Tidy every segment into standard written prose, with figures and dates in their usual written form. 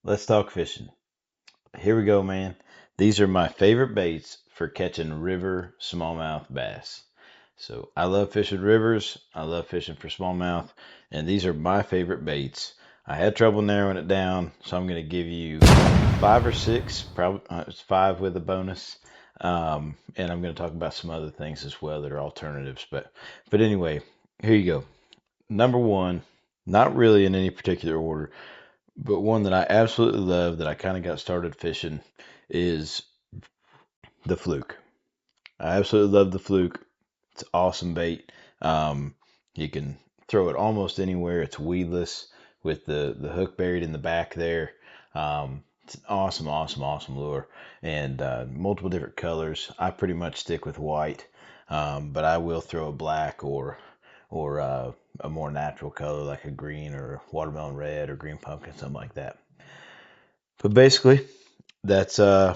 Let's talk fishing. Here we go, man. These are my favorite baits for catching river smallmouth bass. So I love fishing rivers. I love fishing for smallmouth, and these are my favorite baits. I had trouble narrowing it down, so I'm going to give you five or six. Probably it's five with a bonus. And I'm going to talk about some other things as well that are alternatives. But anyway, here you go. Number one, not really in any particular order. But one that I absolutely love that I kind of got started fishing is the Fluke. I absolutely love the Fluke. It's awesome bait. You can throw it almost anywhere. It's weedless with the hook buried in the back there. It's an awesome lure and multiple different colors. I pretty much stick with white, but I will throw a black or a more natural color like a green or watermelon red or green pumpkin, something like that. But basically, that's uh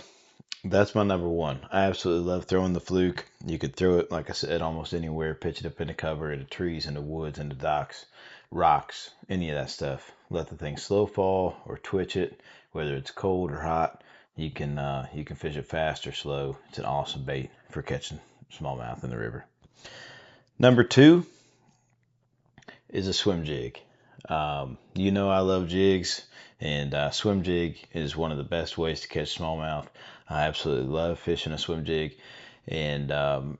that's my number one. I absolutely love throwing the Fluke. You could throw it, like I said, almost anywhere, pitch it up in the cover, into trees, into woods, into docks, rocks, any of that stuff. Let the thing slow fall or twitch it, whether it's cold or hot. You can fish it fast or slow. It's an awesome bait for catching smallmouth in the river. Number two is a swim jig. I love jigs, and swim jig is one of the best ways to catch smallmouth. I absolutely love fishing a swim jig, and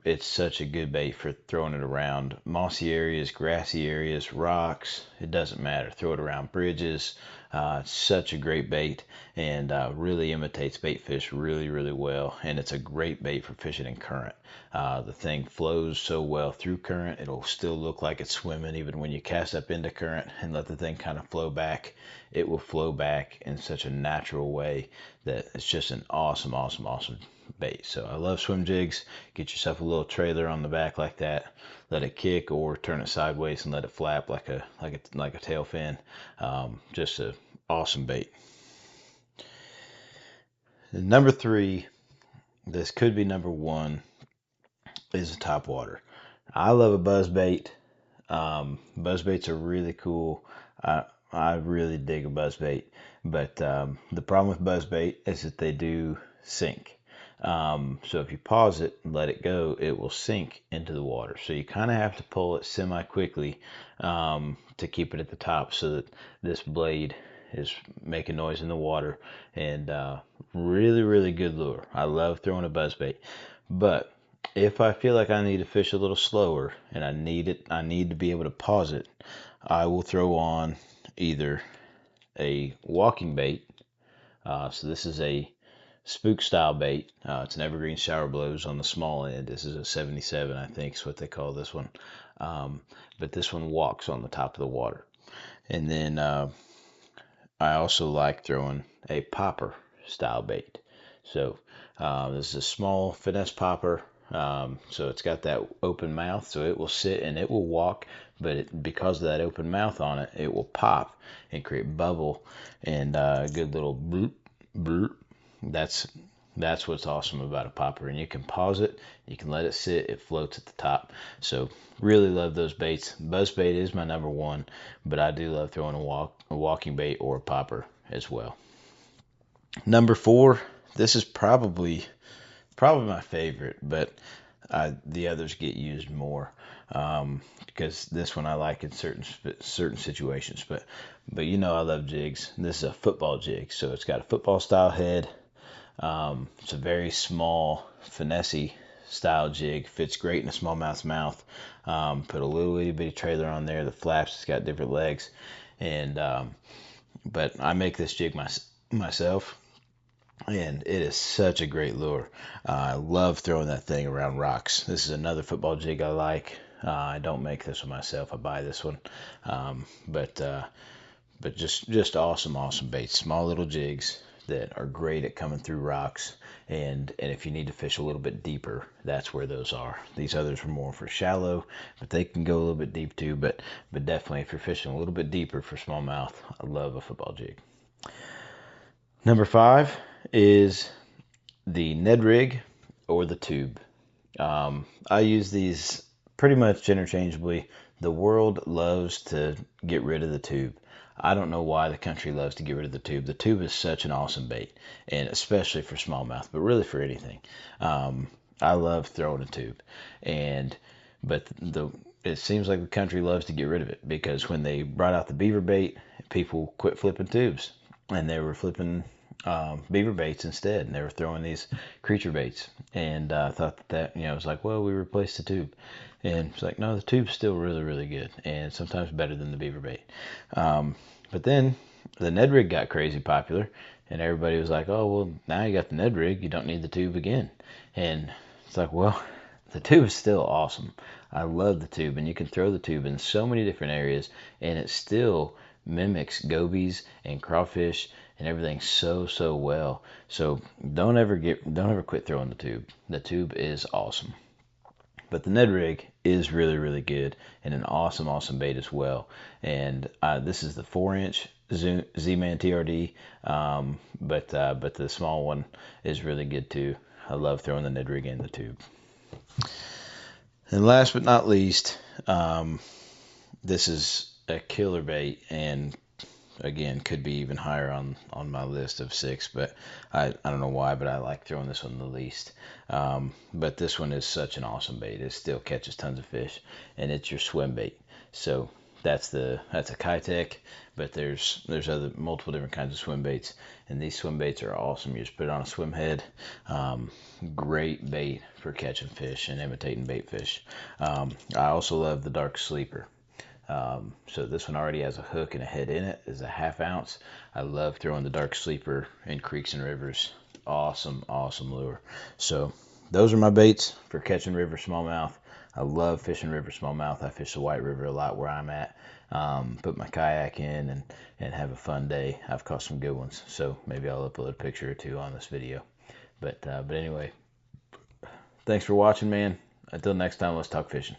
it's such a good bait for throwing it around mossy areas, grassy areas, rocks. It doesn't matter. Throw it around bridges. It's such a great bait, and really imitates bait fish really well. And it's a great bait for fishing in current. The thing flows so well through current, it'll still look like it's swimming even when you cast up into current and let the thing kind of flow back. It will flow back in such a natural way that it's just an awesome bait. So I love swim jigs. Get yourself a little trailer on the back like that. Let it kick or turn it sideways and let it flap like a tail fin. Just a awesome bait. And number three, this could be number one, is a topwater. I love a buzzbait. Buzzbaits are really cool. I really dig a buzzbait, but the problem with buzzbait is that they do sink. So if you pause it and let it go, it will sink into the water. So you kind of have to pull it semi quickly to keep it at the top so that this blade is making noise in the water. And really good lure. I love throwing a buzzbait, but if I feel like I need to fish a little slower and I need to be able to pause it, I will throw on either a walking bait. So this is a spook style bait. It's an Evergreen shower blows on the small end. This is a 77, I think is what they call this one. But this one walks on the top of the water. And then I also like throwing a popper style bait. So this is a small finesse popper. So it's got that open mouth, so it will sit and it will walk, but because of that open mouth on it, it will pop and create bubble and a good little bloop, bloop. That's that's what's awesome about a popper, and you can pause it, you can let it sit, it floats at the top. So really love those baits. Buzzbait is my number one, but I do love throwing a walking bait or a popper as well. Number four, this is probably my favorite, but the others get used more because this one I like in certain situations. But I love jigs. This is a football jig, so it's got a football style head. It's a very small finesse style jig. Fits great in a smallmouth's mouth. Put a little itty bitty trailer on there. The flaps, it's got different legs, and but I make this jig myself. And it is such a great lure. I love throwing that thing around rocks. This is another football jig I like. I don't make this one myself. I buy this one, but just awesome baits. Small little jigs that are great at coming through rocks. And if you need to fish a little bit deeper, that's where those are. These others are more for shallow, but they can go a little bit deep too. But definitely if you're fishing a little bit deeper for smallmouth, I love a football jig. Number five is the Ned rig or the tube. I use these pretty much interchangeably. The world loves to get rid of the tube. I don't know why the country loves to get rid of the tube. The tube is such an awesome bait, and especially for smallmouth, but really for anything. I love throwing a tube, but it seems like the country loves to get rid of it, because when they brought out the beaver bait, people quit flipping tubes, and they were flipping beaver baits instead, and they were throwing these creature baits. And I thought that it was like, well, we replaced the tube, and it's like, no, the tube's still really, really good, and sometimes better than the beaver bait. But then the Ned rig got crazy popular, and everybody was like, oh, well, now you got the Ned rig, you don't need the tube again. And it's like, well, the tube is still awesome. I love the tube, and you can throw the tube in so many different areas, and it still mimics gobies and crawfish and everything so well. So don't ever quit throwing the tube. The tube is awesome. But the Ned rig is really, really good, and an awesome bait as well. And this is the 4-inch Z-Man TRD, but the small one is really good too. I love throwing the Ned rig in the tube. And last but not least, this is a killer bait, and again, could be even higher on my list of 6, but I don't know why, but I like throwing this one the least. But this one is such an awesome bait. It still catches tons of fish, and it's your swim bait. So that's a Keitech, but there's other multiple different kinds of swim baits, and these swim baits are awesome. You just put it on a swim head. Great bait for catching fish and imitating bait fish. I also love the dark sleeper. So this one already has a hook and a head in it. It's a 1/2 ounce. I love throwing the dark sleeper in creeks and rivers. Awesome lure. So those are my baits for catching river smallmouth. I love fishing river smallmouth. I fish the White River a lot where I'm at. Put my kayak in and have a fun day. I've caught some good ones, so maybe I'll upload a picture or two on this video. But anyway, thanks for watching, man. Until next time, let's talk fishing.